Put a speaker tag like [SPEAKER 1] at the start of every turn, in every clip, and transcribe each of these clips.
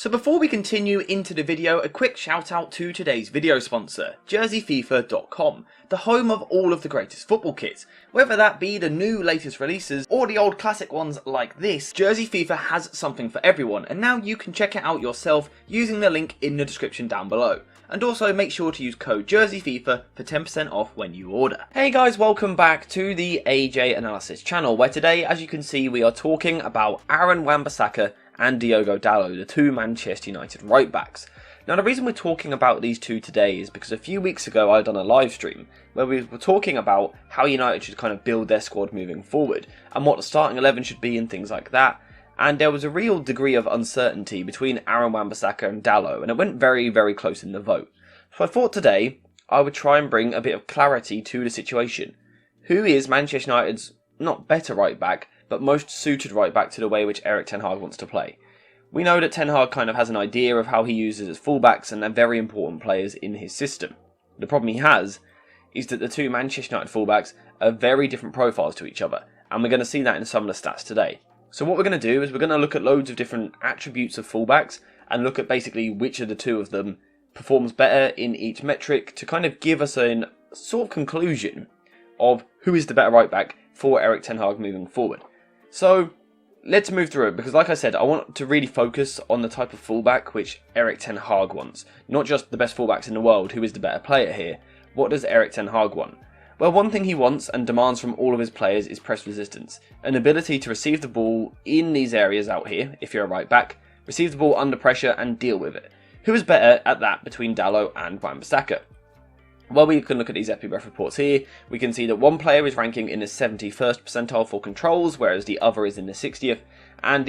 [SPEAKER 1] So before we continue into the video, a quick shout out to today's video sponsor, JerseyFifa.com, the home of all of the greatest football kits. Whether that be the new latest releases or the old classic ones like this, Jersey FIFA has something for everyone, and now you can check it out yourself using the link in the description down below. And also make sure to use code JerseyFIFA for 10% off when you order. Hey guys, welcome back to the AJ Analysis channel, where today, as you can see, we are talking about Aaron Wan-Bissaka and Diogo Dalot, the two Manchester United right backs. Now the reason we're talking about these two today is because a few weeks ago I done a live stream where we were talking about how United should kind of build their squad moving forward and what the starting 11 should be and things like that. And there was a real degree of uncertainty between Aaron Wan-Bissaka and Dalot, and it went very, very close in the vote. So I thought today I would try and bring a bit of clarity to the situation. Who is Manchester United's not better right back, but most suited right back to the way which Ten Hag wants to play? We know that Ten Hag kind of has an idea of how he uses his fullbacks, and they're very important players in his system. The problem he has is that the two Manchester United fullbacks are very different profiles to each other, and we're going to see that in some of the stats today. So what we're going to do is we're going to look at loads of different attributes of fullbacks and look at basically which of the two of them performs better in each metric to kind of give us a sort of conclusion of who is the better right back for Ten Hag moving forward. So let's move through it, because like I said, I want to really focus on the type of fullback which Ten Hag wants. Not just the best fullbacks in the world, who is the better player here. What does Ten Hag want? Well, one thing he wants and demands from all of his players is press resistance. An ability to receive the ball in these areas out here, if you're a right back, receive the ball under pressure and deal with it. Who is better at that between Dalot and Wan-Bissaka? Well, we can look at these EpiRef reports here. We can see that one player is ranking in the 71st percentile for controls, whereas the other is in the 60th. And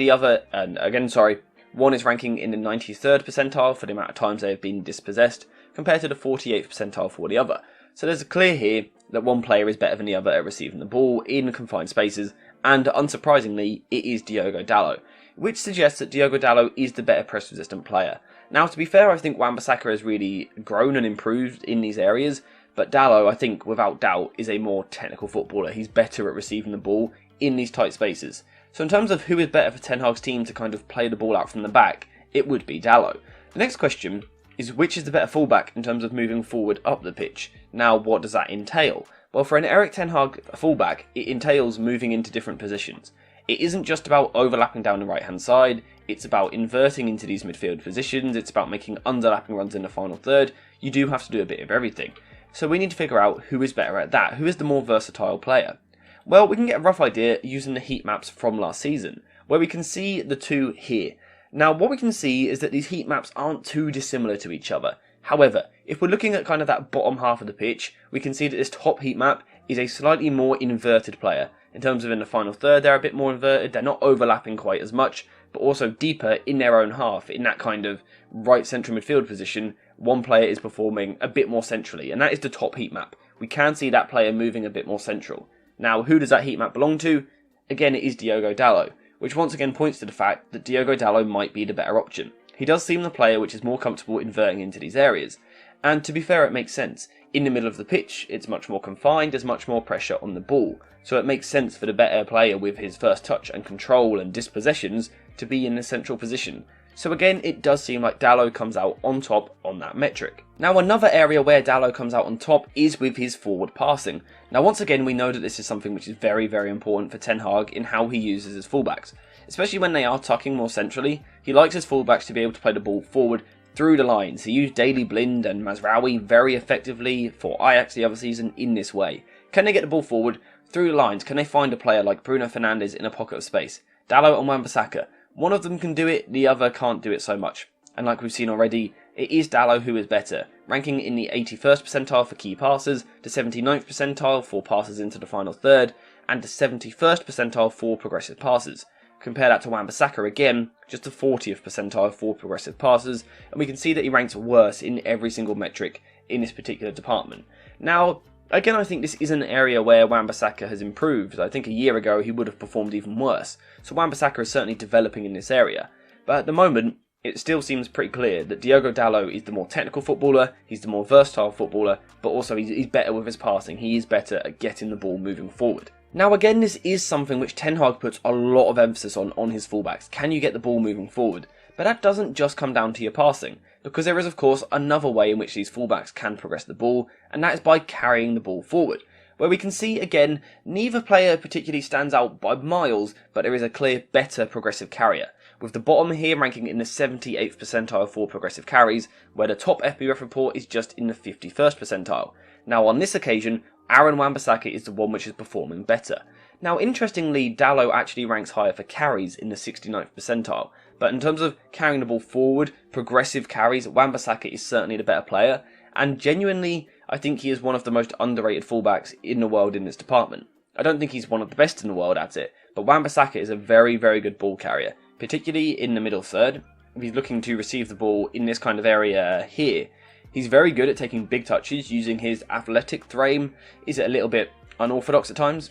[SPEAKER 1] one is ranking in the 93rd percentile for the amount of times they have been dispossessed, compared to the 48th percentile for the other. So there's a clear here that one player is better than the other at receiving the ball in confined spaces, and unsurprisingly, it is Diogo Dalot, which suggests that Diogo Dalot is the better press-resistant player. Now, to be fair, I think Wan-Bissaka has really grown and improved in these areas, but Dalot, I think, without doubt, is a more technical footballer. He's better at receiving the ball in these tight spaces. So in terms of who is better for Ten Hag's team to kind of play the ball out from the back, it would be Dalot. The next question is which is the better fullback in terms of moving forward up the pitch. Now, what does that entail? Well, for an Ten Hag fullback, it entails moving into different positions. It isn't just about overlapping down the right-hand side, it's about inverting into these midfield positions, it's about making underlapping runs in the final third. You do have to do a bit of everything. So we need to figure out who is better at that, who is the more versatile player. Well, we can get a rough idea using the heat maps from last season, where we can see the two here. Now, what we can see is that these heat maps aren't too dissimilar to each other. However, if we're looking at kind of that bottom half of the pitch, we can see that this top heat map is a slightly more inverted player. In terms of in the final third, they're a bit more inverted, they're not overlapping quite as much, but also deeper in their own half, in that kind of right central midfield position. One player is performing a bit more centrally, and that is the top heat map. We can see that player moving a bit more central. Now, who does that heat map belong to? Again, it is Diogo Dalot, which once again points to the fact that Diogo Dalot might be the better option. He does seem the player which is more comfortable inverting into these areas. And to be fair, it makes sense. In the middle of the pitch, it's much more confined, there's much more pressure on the ball. So it makes sense for the better player with his first touch and control and dispossessions to be in the central position. So again, it does seem like Dalot comes out on top on that metric. Now, another area where Dalot comes out on top is with his forward passing. Now, once again, we know that this is something which is very, very important for Ten Hag in how he uses his fullbacks. Especially when they are tucking more centrally, he likes his fullbacks to be able to play the ball forward through the lines. He used Daley Blind and Mazraoui very effectively for Ajax the other season in this way. Can they get the ball forward through the lines? Can they find a player like Bruno Fernandes in a pocket of space? Dalot and Wan-Bissaka. One of them can do it, the other can't do it so much. And like we've seen already, it is Dalot who is better, ranking in the 81st percentile for key passes, the 79th percentile for passes into the final third, and the 71st percentile for progressive passes. Compare that to Wan-Bissaka again, just the 40th percentile for progressive passes, and we can see that he ranks worse in every single metric in this particular department. Now, again, I think this is an area where Wan-Bissaka has improved. I think a year ago he would have performed even worse. So Wan-Bissaka is certainly developing in this area. But at the moment, it still seems pretty clear that Diogo Dalot is the more technical footballer, he's the more versatile footballer, but also he's better with his passing. He is better at getting the ball moving forward. Now again, this is something which Ten Hag puts a lot of emphasis on his fullbacks. Can you get the ball moving forward?
[SPEAKER 2] But that doesn't just come down to your passing, because there is of course another way in which these fullbacks can progress the ball, and that is by carrying the ball forward, where we can see again, neither player particularly stands out by miles, but there is a clear better progressive carrier, with the bottom here ranking in the 78th percentile for progressive carries, where the top FBref report is just in the 51st percentile. Now on this occasion, Aaron Wan-Bissaka is the one which is performing better. Now interestingly, Dalot actually ranks higher for carries in the 69th percentile, but in terms of carrying the ball forward, progressive carries, Wan-Bissaka is certainly the better player, and genuinely, I think he is one of the most underrated fullbacks in the world in this department. I don't think he's one of the best in the world at it, but Wan-Bissaka is a very, very good ball carrier, particularly in the middle third. If he's looking to receive the ball in this kind of area here, he's very good at taking big touches using his athletic frame. Is it a little bit unorthodox at times?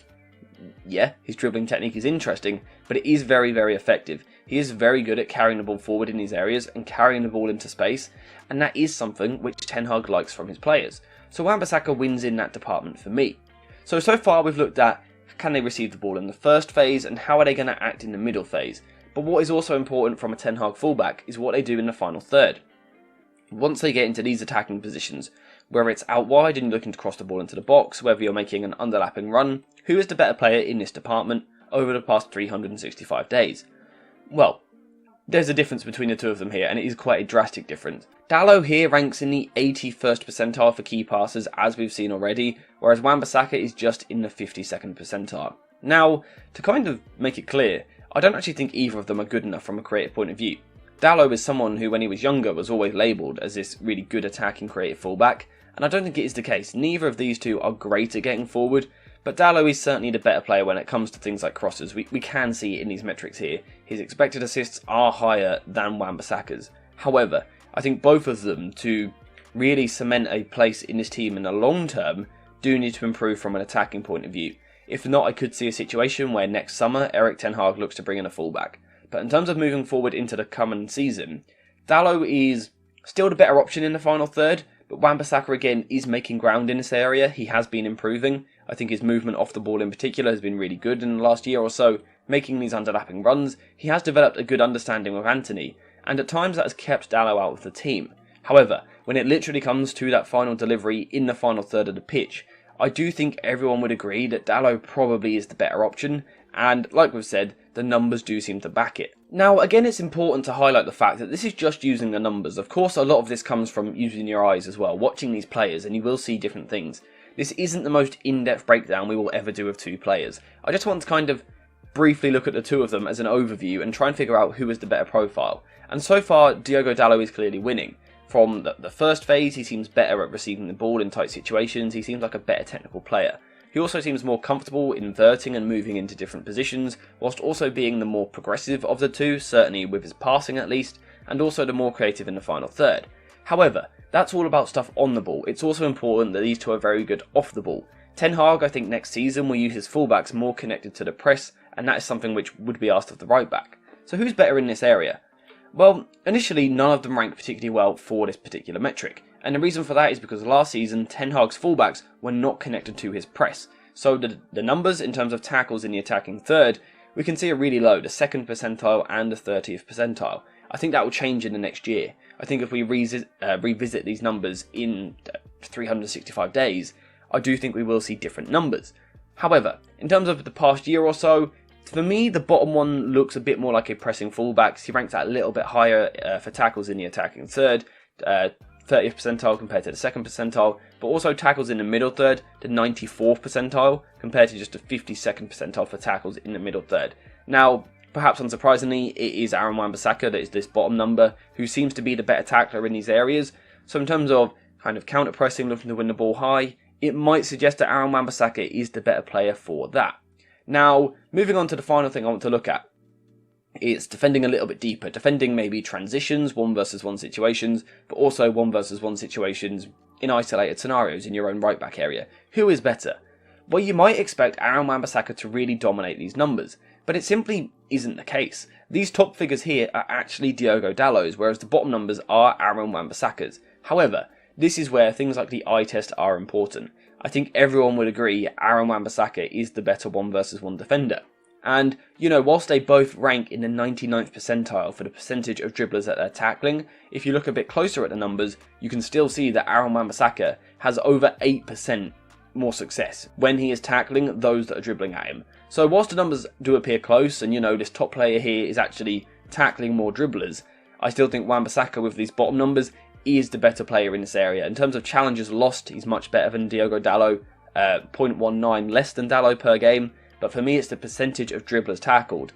[SPEAKER 2] Yeah, his dribbling technique is interesting, but it is very, very effective. He is very good at carrying the ball forward in these areas and carrying the ball into space, and that is something which Ten Hag likes from his players. So Wan-Bissaka wins in that department for me. So far we've looked at, can they receive the ball in the first phase and how are they going to act in the middle phase. But what is also important from a Ten Hag fullback is what they do in the final third. Once they get into these attacking positions, whether it's out wide and you're looking to cross the ball into the box, whether you're making an underlapping run, who is the better player in this department over the past 365 days? Well, there's a difference between the two of them here, and it is quite a drastic difference. Dalot here ranks in the 81st percentile for key passes, as we've seen already, whereas Wan-Bissaka is just in the 52nd percentile. Now, to kind of make it clear, I don't actually think either of them are good enough from a creative point of view. Dalot is someone who, when he was younger, was always labelled as this really good attacking creative fullback, and I don't think it is the case. Neither of these two are great at getting forward, but Dalot is certainly the better player when it comes to things like crosses. We can see it in these metrics here. His expected assists are higher than Wan-Bissaka's. However, I think both of them, to really cement a place in this team in the long term, do need to improve from an attacking point of view. If not, I could see a situation where next summer Erik Ten Hag looks to bring in a fullback. But in terms of moving forward into the coming season, Dalot is still the better option in the final third, but Wan-Bissaka again is making ground in this area. He has been improving. I think his movement off the ball in particular has been really good in the last year or so, making these underlapping runs. He has developed a good understanding with Antony, and at times that has kept Dalot out of the team. However, when it literally comes to that final delivery in the final third of the pitch, I do think everyone would agree that Dalot probably is the better option, and like we've said, the numbers do seem to back it. Now again, it's important to highlight the fact that this is just using the numbers. Of course, a lot of this comes from using your eyes as well, watching these players, and you will see different things. This isn't the most in-depth breakdown we will ever do of two players. I just want to kind of briefly look at the two of them as an overview and try and figure out who is the better profile. And so far, Diogo Dalot is clearly winning. From the first phase, he seems better at receiving the ball in tight situations. He seems like a better technical player. He also seems more comfortable inverting and moving into different positions, whilst also being the more progressive of the two, certainly with his passing at least, and also the more creative in the final third. However, that's all about stuff on the ball. It's also important that these two are very good off the ball. Ten Hag, I think next season, will use his fullbacks more connected to the press, and that is something which would be asked of the right back. So who's better in this area? Well, initially none of them ranked particularly well for this particular metric, and the reason for that is because last season Ten Hag's fullbacks were not connected to his press. So the numbers in terms of tackles in the attacking third, we can see are really low, the 2nd percentile and the 30th percentile. I think that will change in the next year. I think if we revisit these numbers in 365 days, I do think we will see different numbers. However, in terms of the past year or so, for me, the bottom one looks a bit more like a pressing fullback. He ranks out a little bit higher for tackles in the attacking third, 30th percentile compared to the 2nd percentile, but also tackles in the middle third, the 94th percentile, compared to just the 52nd percentile for tackles in the middle third. Now, perhaps unsurprisingly, it is Aaron Wan-Bissaka that is this bottom number, who seems to be the better tackler in these areas. So in terms of kind of counter-pressing, looking to win the ball high, it might suggest that Aaron Wan-Bissaka is the better player for that. Now, moving on to the final thing I want to look at. It's defending a little bit deeper, defending maybe transitions, 1-versus-1 situations, but also 1-versus-1 situations in isolated scenarios in your own right back area. Who is better? Well, you might expect Aaron Wan-Bissaka to really dominate these numbers, but it simply isn't the case. These top figures here are actually Diogo Dalot's, whereas the bottom numbers are Aaron Wan-Bissaka's. However, this is where things like the eye test are important. I think everyone would agree Aaron Wan-Bissaka is the better 1-versus-1 defender. And, you know, whilst they both rank in the 99th percentile for the percentage of dribblers that they're tackling, if you look a bit closer at the numbers, you can still see that Aaron Wan-Bissaka has over 8% more success when he is tackling those that are dribbling at him. So whilst the numbers do appear close, and, you know, this top player here is actually tackling more dribblers, I still think Wan-Bissaka with these bottom numbers is the better player in this area. In terms of challenges lost, he's much better than Diogo Dalot, 0.19 less than Dalot per game. But for me, it's the percentage of dribblers tackled.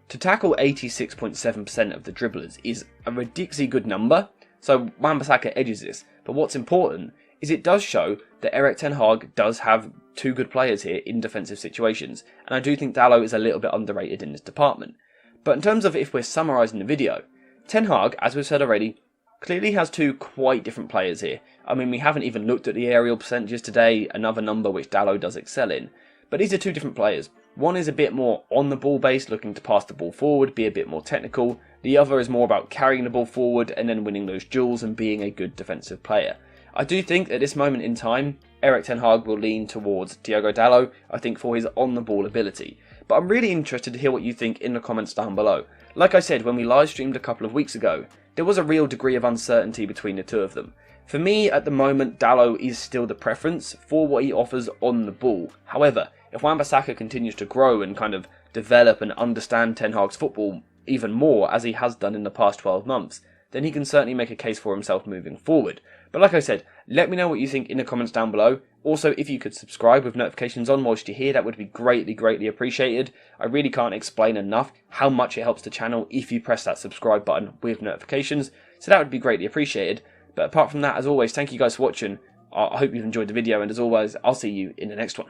[SPEAKER 2] To tackle 86.7% of the dribblers is a ridiculously good number, so Wan-Bissaka edges this. But what's important is it does show that Erik Ten Hag does have two good players here in defensive situations, and I do think Dalot is a little bit underrated in this department. But in terms of if we're summarising the video, Ten Hag, as we've said already, clearly has two quite different players here. I mean, we haven't even looked at the aerial percentages today, another number which Dalot does excel in. But these are two different players. One is a bit more on the ball based, looking to pass the ball forward, be a bit more technical. The other is more about carrying the ball forward and then winning those duels and being a good defensive player. I do think at this moment in time, Erik Ten Hag will lean towards Diogo Dalot, I think, for his on the ball ability. But I'm really interested to hear what you think in the comments down below. Like I said, when we live streamed a couple of weeks ago, there was a real degree of uncertainty between the two of them. For me, at the moment, Dalot is still the preference for what he offers on the ball. However, if Wan-Bissaka continues to grow and kind of develop and understand Ten Hag's football even more, as he has done in the past 12 months, then he can certainly make a case for himself moving forward. But like I said, let me know what you think in the comments down below. Also, if you could subscribe with notifications on whilst you're here, that would be greatly appreciated. I really can't explain enough how much it helps the channel if you press that subscribe button with notifications, so that would be greatly appreciated. But apart from that, as always, thank you guys for watching. I hope you've enjoyed the video, and as always, I'll see you in the next one.